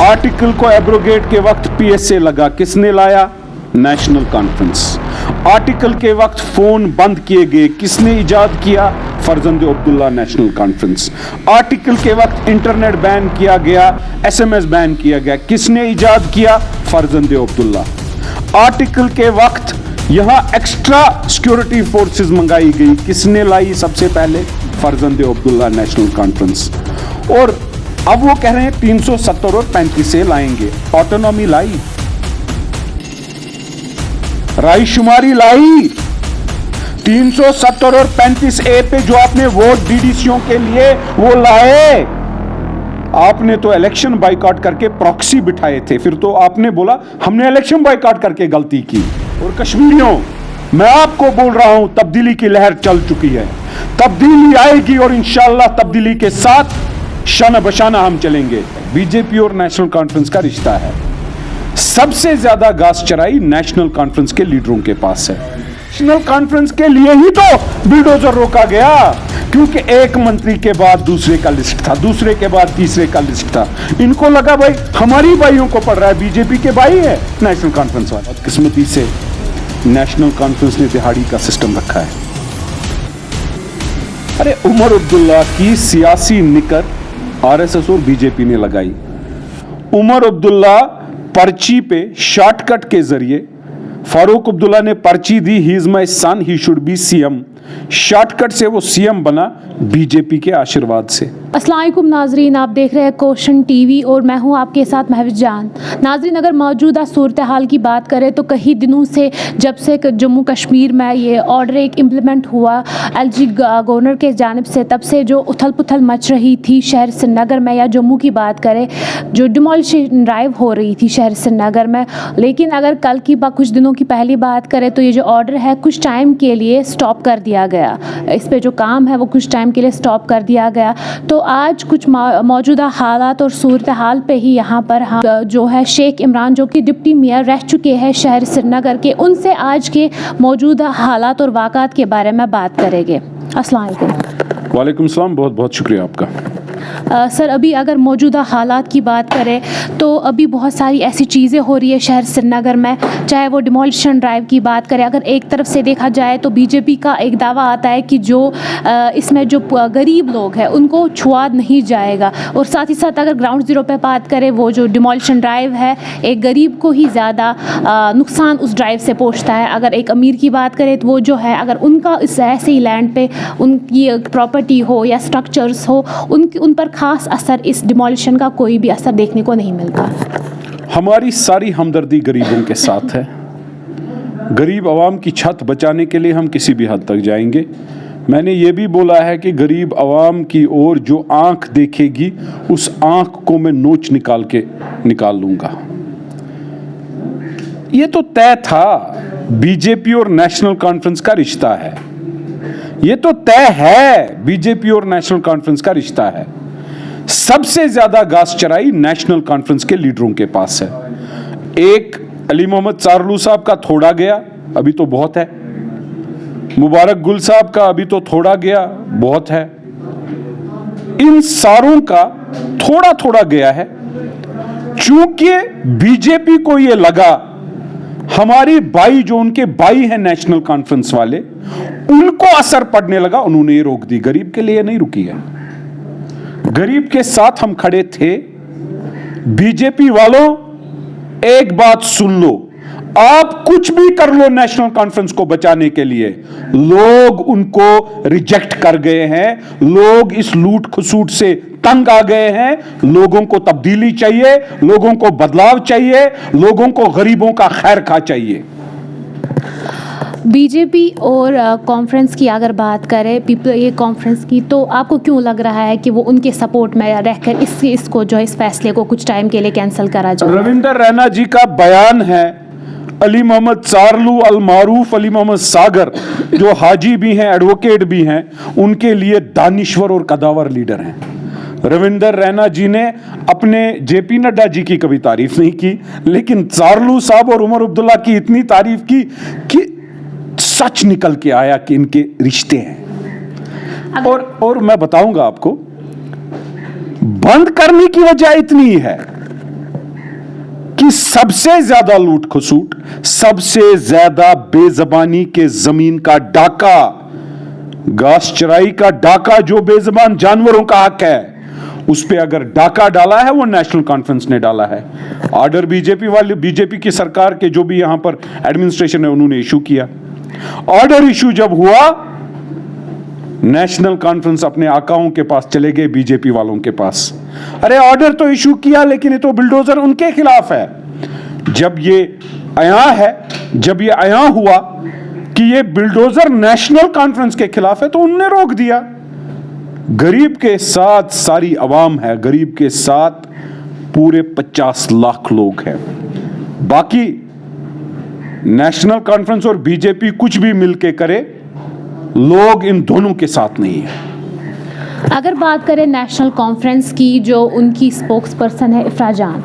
Article को abrogate के वक्त पीएसए लगा, किसने लाया? National conference. आर्टिकल के वक्त फोन बंद किए गए, किसने इजाद किया? फरजंद अब्दुल्ला, नेशनल कॉन्फ्रेंस। आर्टिकल के वक्त इंटरनेट बैन किया गया, एसएमएस बैन किया गया, किसने इजाद किया? फरजंद अब्दुल्ला। आर्टिकल के वक्त यहां एक्स्ट्रा सिक्योरिटी फोर्सेस मंगाई गई, किसने लाई सबसे पहले? फरजंद अब्दुल्ला, नेशनल कॉन्फ्रेंस। और अब वो कह रहे हैं 370 और 35 से लाएंगे। ऑटोनॉमी लाई, रायशुमारी लाई, 370 और 35A पे जो आपने वोट डीडीसीओं के लिए वो लाए, आपने तो इलेक्शन बाइकआउट करके प्रॉक्सी बिठाए थे, फिर तो आपने बोला हमने इलेक्शन बाइकआउट करके गलती की। और कश्मीरियों, मैं आपको बोल रहा हूं, तब्दीली की लहर चल चुकी है, तब्दीली आएगी और इंशाअल्लाह तब्दीली के साथ शाना बशाना हम चलेंगे। बीजेपी और नेशनल कॉन्फ्रेंस का रिश्ता है। सबसे ज्यादा घास चराई नेशनल कॉन्फ्रेंस के लीडरों के पास है। नेशनल कॉन्फ्रेंस के लिए ही तो बुलडोजर रोका गया, क्योंकि एक मंत्री के बाद दूसरे का लिस्ट था, दूसरे के बाद तीसरे का लिस्ट था। इनको लगा भाई हमारी भाइयों को पड़ रहा है, बीजेपी के भाई है नेशनल कॉन्फ्रेंस वाला। किस्मती से नेशनल कॉन्फ्रेंस ने दिहाड़ी का सिस्टम रखा है। अरे उमर अब्दुल्ला की सियासी निकर आरएसएस और बीजेपी ने लगाई। उमर अब्दुल्ला पर्ची पे शॉर्टकट के जरिए, फारूक अब्दुल्ला ने पर्ची दी, he is my son, he should be CM. Shortcut से वो सीएम बना बीजेपी के आशीर्वाद से। अस्सलाम वालेकुम नाजरीन, आप देख रहे हैं क्वेश्चन टीवी और मैं हूं आपके साथ महविश जान। नाजरीन, अगर मौजूदा सूरत हाल की बात करें तो कई दिनों से, जब से जम्मू कश्मीर में ये ऑर्डर एक इम्प्लीमेंट हुआ एलजी गवर्नर के जानिब से, तब से जो उथल पुथल मच रही थी शहर श्रीनगर में, या जम्मू की बात करें, जो डिमोलिशन ड्राइव हो रही थी शहर श्रीनगर में। लेकिन अगर कल की कुछ दिनों की पहली बात करें तो ये जो ऑर्डर है कुछ टाइम के लिए स्टॉप कर दिया गया, इस पर जो काम है वो कुछ टाइम के लिए स्टॉप कर दिया गया। तो आज कुछ मौजूदा हालात और सूरत हाल पे ही यहाँ पर हम जो है शेख इमरान, जो कि डिप्टी मेयर रह चुके हैं शहर श्रीनगर के, उनसे आज के मौजूदा हालात और वाक़ात के बारे में बात करेंगे। अस्सलाम वालेकुम। वालेकुम सलाम, बहुत बहुत शुक्रिया आपका। सर, अभी अगर मौजूदा हालात की बात करें तो अभी बहुत सारी ऐसी चीज़ें हो रही है शहर श्रीनगर में, चाहे वो डिमोलिशन ड्राइव की बात करें। अगर एक तरफ से देखा जाए तो बीजेपी का एक दावा आता है कि जो इसमें जो गरीब लोग हैं उनको छुआ नहीं जाएगा, और साथ ही साथ अगर ग्राउंड ज़ीरो पे बात करें, वो जो डिमोलिशन ड्राइव है एक गरीब को ही ज़्यादा नुकसान उस ड्राइव से पहुँचता है। अगर एक अमीर की बात करें तो वो जो है, अगर उनका इस ऐसे ही लैंड पे उनकी प्रॉपर्टी हो या स्ट्रक्चर्स हो, उन पर खास असर, इस डिमोलिशन का कोई भी असर देखने को नहीं मिलता। हमारी सारी हमदर्दी गरीबों के साथ है। गरीब आवाम की छत बचाने के लिए हम किसी भी हद तक जाएंगे। मैंने ये भी बोला है कि गरीब आवाम की ओर जो आंख देखेगी उस आंख को मैं नोच निकाल लूंगा। ये तो तय था, बीजेपी और नेशनल कॉन्फ्रेंस का रिश्ता है। ये तो तय है, बीजेपी और नेशनल कॉन्फ्रेंस का रिश्ता है। सबसे ज्यादा घास चराई नेशनल कॉन्फ्रेंस के लीडरों के पास है। एक अली मोहम्मद सारलू साहब का थोड़ा गया, अभी तो बहुत है। मुबारक गुल साहब का अभी तो थोड़ा गया, बहुत है। इन सारों का थोड़ा थोड़ा गया है। चूंकि बीजेपी को यह लगा हमारी भाई, जो उनके भाई हैं नेशनल कॉन्फ्रेंस वाले, उनको असर पड़ने लगा, उन्होंने ये रोक दी। गरीब के लिए नहीं रुकी है, गरीब के साथ हम खड़े थे। बीजेपी वालों, एक बात सुन लो, आप कुछ भी कर लो नेशनल कॉन्फ्रेंस को बचाने के लिए, लोग उनको रिजेक्ट कर गए हैं। लोग इस लूट खसूट से तंग आ गए हैं। लोगों को तब्दीली चाहिए, लोगों को बदलाव चाहिए, लोगों को गरीबों का खैर खा चाहिए। बीजेपी और कॉन्फ्रेंस की अगर बात करें, ये कॉन्फ्रेंस की, तो आपको क्यों लग रहा है कि वो उनके सपोर्ट में रहकर इसको जो इस फैसले को कुछ टाइम के लिए कैंसिल करा जाए? रविंदर रैना जी का बयान है, अली मोहम्मद सारलू, अल मारूफ अली मोहम्मद सागर, जो हाजी भी हैं, एडवोकेट भी हैं, उनके लिए दानिश्वर और कदावर लीडर हैं। रविंदर रैना जी ने अपने जेपी नड्डा जी की कभी तारीफ नहीं की, लेकिन सारलू साहब और उमर अब्दुल्ला की इतनी तारीफ की कि सच निकल के आया कि इनके रिश्ते हैं। और मैं बताऊंगा आपको, बंद करने की वजह इतनी है कि सबसे ज्यादा लूट खसूट, सबसे ज्यादा बेजबानी के जमीन का डाका, घास चराई का डाका जो बेजबान जानवरों का हक है, उस पे अगर डाका डाला है वो नेशनल कॉन्फ्रेंस ने डाला है। ऑर्डर बीजेपी वाले, बीजेपी की सरकार के जो भी यहां पर एडमिनिस्ट्रेशन है उन्होंने इशू किया। ऑर्डर इशू जब हुआ, नेशनल कॉन्फ्रेंस अपने आकाओं के पास चले गए, बीजेपी वालों के पास। अरे ऑर्डर तो इशू किया लेकिन ये तो बिल्डोजर उनके खिलाफ है। जब ये आया हुआ कि ये बिल्डोजर नेशनल कॉन्फ्रेंस के खिलाफ है तो उनने रोक दिया। गरीब के साथ सारी अवाम है, गरीब के साथ पूरे 50 लाख लोग हैं। बाकी नेशनल कॉन्फ्रेंस और बीजेपी कुछ भी मिलके करे, लोग इन दोनों के साथ नहीं है। अगर बात करें नेशनल कॉन्फ्रेंस की, जो उनकी स्पोक्स पर्सन है इफ्रा जान,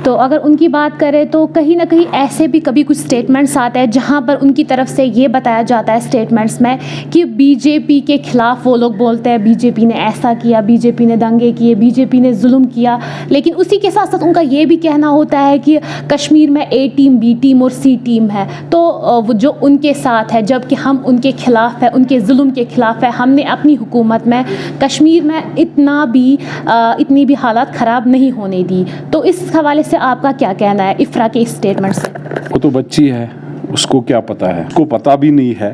तो अगर उनकी बात करें तो कहीं ना कहीं ऐसे भी कभी कुछ स्टेटमेंट्स आते हैं जहां पर उनकी तरफ से ये बताया जाता है स्टेटमेंट्स में कि बीजेपी के खिलाफ वो लोग बोलते हैं बीजेपी ने ऐसा किया, बीजेपी ने दंगे किए, बीजेपी ने जुल्म किया। लेकिन उसी के साथ साथ उनका ये भी कहना होता है कि कश्मीर में ए टीम, बी टीम और सी टीम है, तो वो जो उनके साथ है, जबकि हम उनके खिलाफ है, उनके जुल्म के खिलाफ है। हमने अपनी हुकूमत में कश्मीर में इतनी भी हालात ख़राब नहीं होने दी। तो इस हवाले से आपका क्या कहना है इफ्रा के इस स्टेटमेंट से? वो तो बच्ची है, उसको क्या पता है? उसको पता भी नहीं है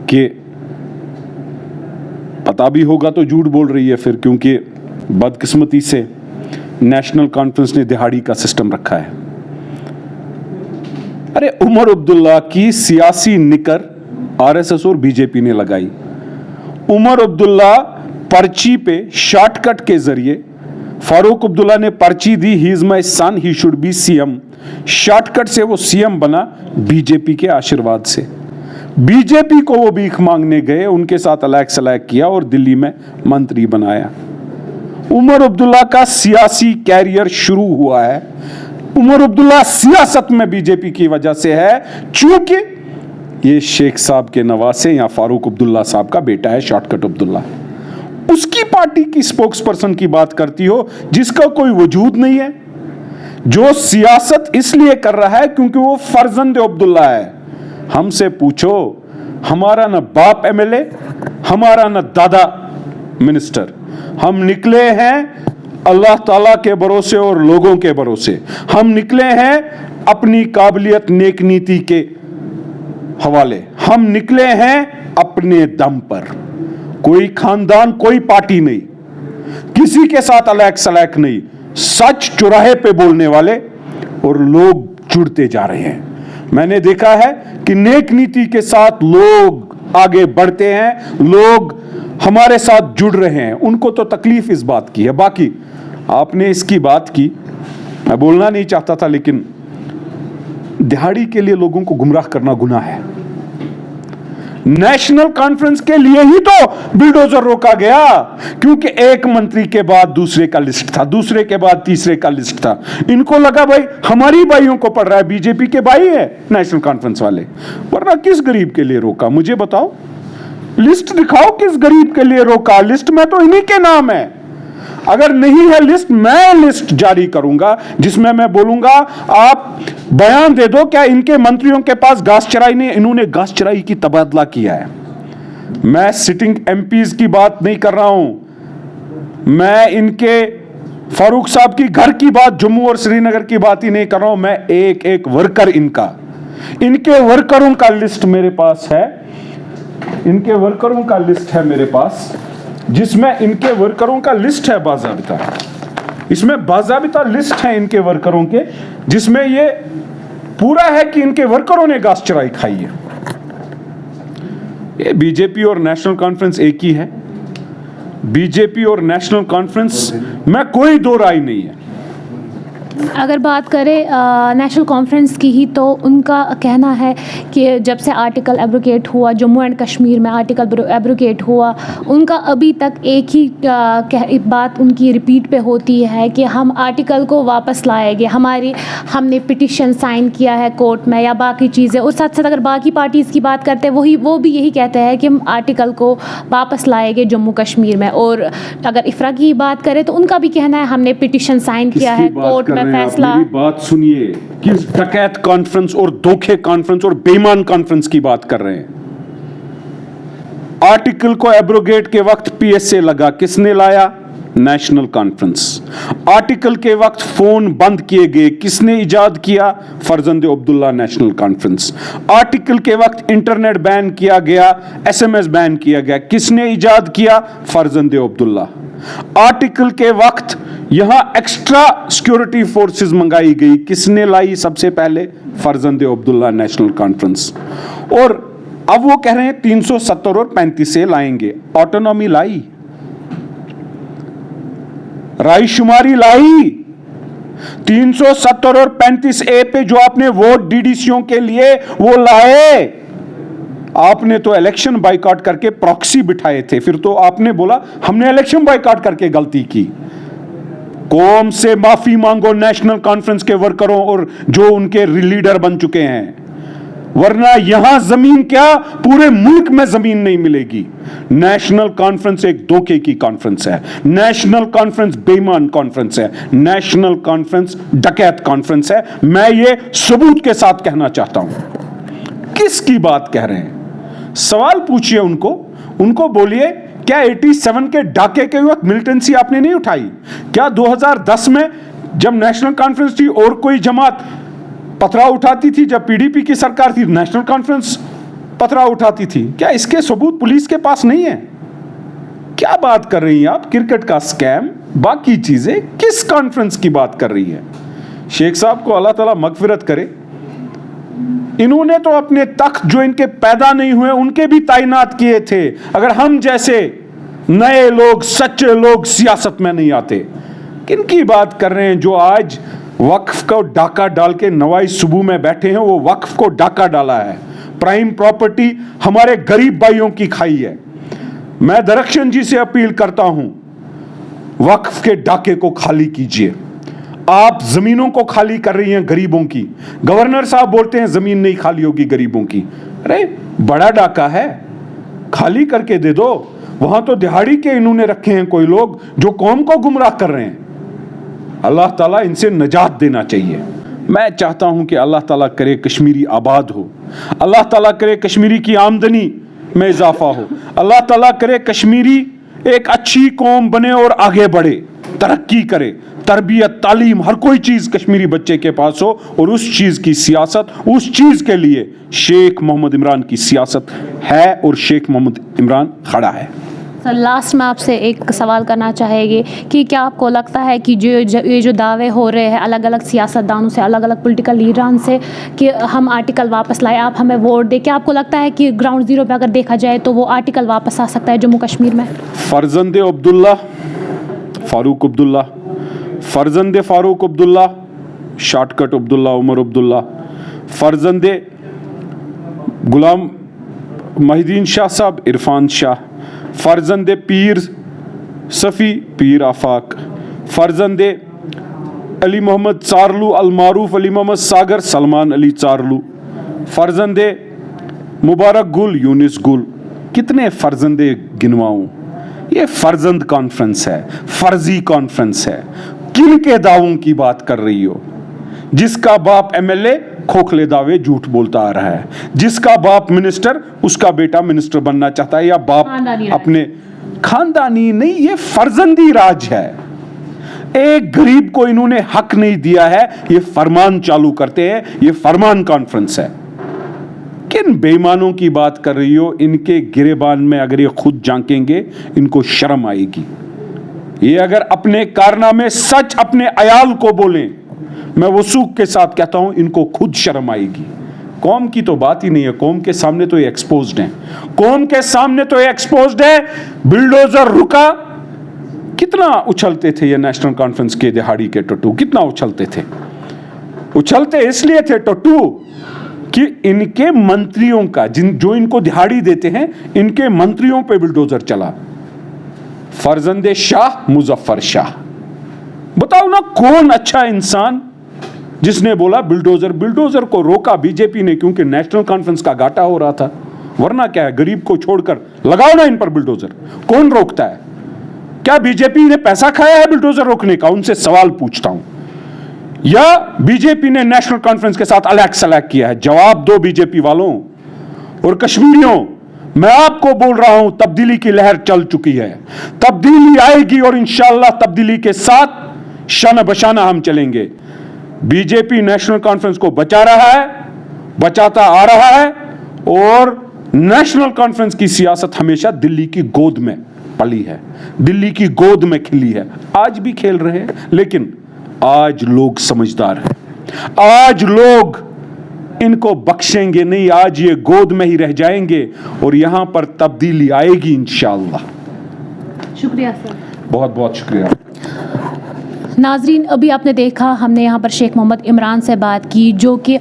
कि पता भी होगा तो झूठ बोल रही है फिर, क्योंकि बदकिस्मती से नेशनल कॉन्फ्रेंस ने दिहाड़ी का सिस्टम रखा है। अरे उमर अब्दुल्ला की सियासी निकर आरएसएस और बीजेपी ने लगाई। उमर अब्दुल्ला पर्ची पे शॉर्टकट के जरिए, फारूक अब्दुल्ला ने पर्ची दी, he is my son, he should be CM. Shortcut से वो सीएम बना बीजेपी के आशीर्वाद से। बीजेपी को वो भीख मांगने गए, उनके साथ अलैक सलैक किया और दिल्ली में मंत्री बनाया। उमर अब्दुल्ला का सियासी कैरियर शुरू हुआ है। उमर अब्दुल्ला सियासत में बीजेपी की वजह से है, चूंकि ये शेख साहब के नवासे या फारूक अब्दुल्ला साहब का बेटा है, शॉर्टकट अब्दुल्ला। उसकी पार्टी की स्पोक्स पर्सन की बात करती हो जिसका कोई वजूद नहीं है, जो सियासत इसलिए कर रहा है क्योंकि वो फर्जंद अब्दुल्ला है। हमसे पूछो, हमारा न बाप एमएलए, हमारा न दादा मिनिस्टर। हम निकले हैं अल्लाह ताला के भरोसे और लोगों के भरोसे। हम निकले हैं अपनी काबिलियत नेक नीति के हवाले। हम निकले हैं अपने दम पर। कोई खानदान, कोई पार्टी नहीं, किसी के साथ अलैक सलैक नहीं, सच चौराहे पे बोलने वाले, और लोग जुड़ते जा रहे हैं। मैंने देखा है कि नेक नीति के साथ लोग आगे बढ़ते हैं, लोग हमारे साथ जुड़ रहे हैं। उनको तो तकलीफ इस बात की है। बाकी आपने इसकी बात की, मैं बोलना नहीं चाहता था, लेकिन दिहाड़ी के लिए लोगों को गुमराह करना गुनाह है। नेशनल कॉन्फ्रेंस के लिए ही तो बिल्डोजर रोका गया, क्योंकि एक मंत्री के बाद दूसरे का लिस्ट था, दूसरे के बाद तीसरे का लिस्ट था। इनको लगा भाई हमारी भाइयों को पड़ रहा है, बीजेपी के भाई है नेशनल कॉन्फ्रेंस वाले, वरना किस गरीब के लिए रोका? मुझे बताओ, लिस्ट दिखाओ किस गरीब के लिए रोका। लिस्ट में तो इन्हीं के नाम है। अगर नहीं है लिस्ट, मैं लिस्ट जारी करूंगा जिसमें मैं बोलूंगा आप बयान दे दो क्या इनके मंत्रियों के पास घास चराई नहीं, इन्होंने घास चराई की तबादला किया है। मैं सिटिंग एमपीज की बात नहीं कर रहा हूं, मैं इनके फारूक साहब की घर की बात, जम्मू और श्रीनगर की बात ही नहीं कर रहा हूं। मैं एक एक वर्कर इनके वर्करों का लिस्ट मेरे पास है, इनके वर्करों का लिस्ट है मेरे पास, जिसमें इनके वर्करों का लिस्ट है बाज़ाबिता। इसमें बाज़ाबिता लिस्ट है इनके वर्करों के, जिसमें ये पूरा है कि इनके वर्करों ने घास चराई खाई है। ये बीजेपी और नेशनल कॉन्फ्रेंस एक ही है। बीजेपी और नेशनल कॉन्फ्रेंस में कोई दो राय नहीं है। अगर बात करें नेशनल कॉन्फ्रेंस की ही, तो उनका कहना है कि जब से आर्टिकल एब्रोगेट हुआ, जम्मू एंड कश्मीर में आर्टिकल एब्रोगेट हुआ, उनका अभी तक एक ही बात उनकी रिपीट पे होती है कि हम आर्टिकल को वापस लाएंगे। हमने पिटिशन साइन किया है कोर्ट में या बाकी चीज़ें। और साथ साथ अगर बाकी पार्टीज़ की बात करते हैं, वो भी यही कहते हैं कि हम आर्टिकल को वापस लाएंगे जम्मू कश्मीर में। और अगर इफ्रा की बात करें तो उनका भी कहना है हमने पिटिशन साइन किया है कोर्ट में हैं आप? फैसला। मेरी बात सुनिए। किस डकैत कॉन्फ्रेंस और धोखे कॉन्फ्रेंस और बेईमान कॉन्फ्रेंस की बात कर रहे हैं? आर्टिकल को एब्रोगेट के वक्त पीएसए लगा, किसने लाया? National conference. आर्टिकल के वक्त फोन बंद किए गए, किसने इजाद किया? फरजंद अब्दुल्ला नेशनल कॉन्फ्रेंस। आर्टिकल के वक्त इंटरनेट बैन किया गया, एसएमएस बैन किया गया, किसने इजाद किया? फरजंद अब्दुल्ला। आर्टिकल के वक्त यहां एक्स्ट्रा सिक्योरिटी फोर्सेस मंगाई गई, किसने लाई सबसे पहले? फरजंद अब्दुल्ला नेशनल कॉन्फ्रेंस। और अब वो कह रहे हैं 370 और 35 से लाएंगे। ऑटोनॉमी लाई, रायशुमारी लाई, 370 और 35 ए पे जो आपने वोट डीडीसीओं के लिए वो लाए। आपने तो इलेक्शन बाइकआउट करके प्रॉक्सी बिठाए थे, फिर तो आपने बोला हमने इलेक्शन बाइकआउट करके गलती की। कौम से माफी मांगो नेशनल कॉन्फ्रेंस के वर्करों और जो उनके लीडर बन चुके हैं, वरना यहां जमीन क्या पूरे मुल्क में जमीन नहीं मिलेगी। नेशनल कॉन्फ्रेंस एक धोखे की कॉन्फ्रेंस है, नेशनल कॉन्फ्रेंस बेईमान कॉन्फ्रेंस है, नेशनल कॉन्फ्रेंस डकैत कॉन्फ्रेंस है। मैं ये सबूत के साथ कहना चाहता हूं। किसकी बात कह रहे हैं? सवाल पूछिए उनको बोलिए, क्या 87 के डाके के वक्त मिलिटेंसी आपने नहीं उठाई? क्या 2010 में जब नेशनल कॉन्फ्रेंस थी और कोई जमात पथराव उठाती थी, जब पीडीपी की सरकार थी नेशनल कॉन्फ्रेंस पथराव उठाती थी? क्या इसके सबूत पुलिस के पास नहीं है? क्या बात कर रही हैं आप? क्रिकेट का स्कैम, बाकी चीजें, किस कॉन्फ्रेंस की बात कर रही है? शेख साहब को अल्लाह ताला मगफिरत करे। इन्होंने तो अपने तख्त जो इनके पैदा नहीं हुए उनके भी तैनात किए थे। अगर हम जैसे नए लोग, सच्चे लोग सियासत में नहीं आते। किन की बात कर रहे हैं? जो आज वक्फ को डाका डाल के नवाई सुबह में बैठे हैं, वो वक्फ को डाका डाला है। प्राइम प्रॉपर्टी हमारे गरीब भाइयों की खाई है। मैं दरख्शन जी से अपील करता हूं, वक्फ के डाके को खाली कीजिए। आप जमीनों को खाली कर रही हैं गरीबों की। गवर्नर साहब बोलते हैं जमीन नहीं खाली होगी गरीबों की। अरे बड़ा डाका है, खाली करके दे दो। वहां तो दिहाड़ी के इन्होंने रखे हैं कोई लोग जो कौम को गुमराह कर रहे हैं। अल्लाह ताला इनसे निजात देना चाहिए। मैं चाहता हूं कि अल्लाह ताला करे कश्मीरी आबाद हो, अल्लाह ताला करे कश्मीरी की आमदनी में इजाफा हो, अल्लाह ताला करे कश्मीरी एक अच्छी कौम बने और आगे बढ़े, तरक्की करे, तरबियत, तालीम, हर कोई चीज कश्मीरी बच्चे के पास हो। और उस चीज की सियासत, उस चीज के लिए शेख मोहम्मद इमरान की सियासत है और शेख मोहम्मद इमरान खड़ा है। सर लास्ट में आपसे एक सवाल करना चाहेंगे कि क्या आपको लगता है कि ये जो दावे हो रहे हैं अलग अलग सियासतदानों से, अलग अलग पॉलिटिकल लीडरान से कि हम आर्टिकल वापस लाए, आप हमें वोट दें, क्या आपको लगता है कि ग्राउंड जीरो पे अगर देखा जाए तो वो आर्टिकल वापस आ सकता है जम्मू कश्मीर में? फरजंद अब्दुल्ला फारूक अब्दुल्ला, फरजंद फारूक अब्दुल्ला शॉर्टकट अब्दुल्ला उमर अब्दुल्ला, फरजंद गुलाम महिदीन शाह साहब इरफान शाह, फरजंद पीर सफ़ी पीर आफाक, फरजंद अली मोहम्मद चारलू अल मारूफ अली मोहम्मद सागर सलमान अली चारलू, फरजंद मुबारक गुल यूनिस गुल। कितने फरजंदे गिनवाऊं? ये फरजंद कॉन्फ्रेंस है, फर्जी कॉन्फ्रेंस है। किन के दावों की बात कर रही हो? जिसका बाप एमएलए खोखले दावे झूठ बोलता आ रहा है, जिसका बाप मिनिस्टर उसका बेटा मिनिस्टर बनना चाहता है, या बाप अपने खानदानी नहीं, ये फर्जंदी राज है। एक गरीब को इन्होंने हक नहीं दिया है, ये फरमान चालू करते हैं, ये फरमान कॉन्फ्रेंस है। किन बेईमानों की बात कर रही हो? इनके गिरेबान में अगर ये खुद झांकेंगे इनको शर्म आएगी। ये अगर अपने कारनामे सच अपने अयाल को बोलें, मैं वसूख के साथ कहता हूं इनको खुद शर्म आएगी। कौम की तो बात ही नहीं है, कौम के सामने तो ये एक्सपोज्ड हैं, कौम के सामने तो ये एक्सपोज्ड है। बुलडोजर रुका, कितना उछलते थे ये नेशनल कॉन्फ्रेंस के दिहाड़ी के टट्टू, कितना उछलते थे। उछलते इसलिए थे टट्टू कि इनके मंत्रियों का, जो इनको दिहाड़ी देते हैं, इनके मंत्रियों पे बुलडोजर चला। फरजंदे शाह मुजफ्फर शाह, बताओ ना कौन अच्छा इंसान जिसने बोला बुलडोजर को रोका बीजेपी ने, क्योंकि नेशनल कॉन्फ्रेंस का घाटा हो रहा था। वरना क्या है, गरीब को छोड़कर लगाओ ना इन पर बुलडोजर, कौन रोकता है? क्या बीजेपी ने पैसा खाया है बुलडोजर रोकने का? उनसे सवाल पूछता हूं। या बीजेपी ने नेशनल कॉन्फ्रेंस के साथ अलग सलग किया है? जवाब दो बीजेपी वालों और कश्मीरियों। मैं आपको बोल रहा हूं, तब्दीली की लहर चल चुकी है, तब्दीली आएगी और इंशाअल्लाह तब्दीली के साथ शाना बशाना हम चलेंगे। बीजेपी नेशनल कॉन्फ्रेंस को बचा रहा है, बचाता आ रहा है, और नेशनल कॉन्फ्रेंस की सियासत हमेशा दिल्ली की गोद में पली है, दिल्ली की गोद में खिली है। आज भी खेल रहे हैं, लेकिन आज लोग समझदार हैं, आज लोग इनको बख्शेंगे नहीं, आज ये गोद में ही रह जाएंगे और यहां पर तब्दीली आएगी इंशाअल्लाह। शुक्रिया सर। बहुत बहुत शुक्रिया। नाजरीन, अभी आपने देखा हमने यहाँ पर शेख मोहम्मद इमरान से बात की, जो कि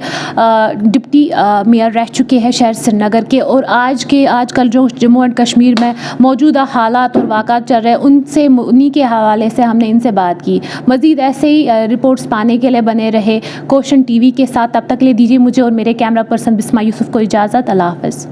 डिप्टी मेयर रह चुके हैं शहर श्रीनगर के, और आजकल जो जम्मू एंड कश्मीर में मौजूदा हालात और वाक़ात चल रहे हैं उन्हीं के हवाले से हमने इनसे बात की। मज़ीद ऐसे ही रिपोर्ट्स पाने के लिए बने रहे क्वेश्चन टीवी के साथ। तब तक ले दीजिए मुझे और मेरे कैमरा पर्सन बिस्मा यूसुफ को इजाज़त। अल्लाह हाफ़िज़।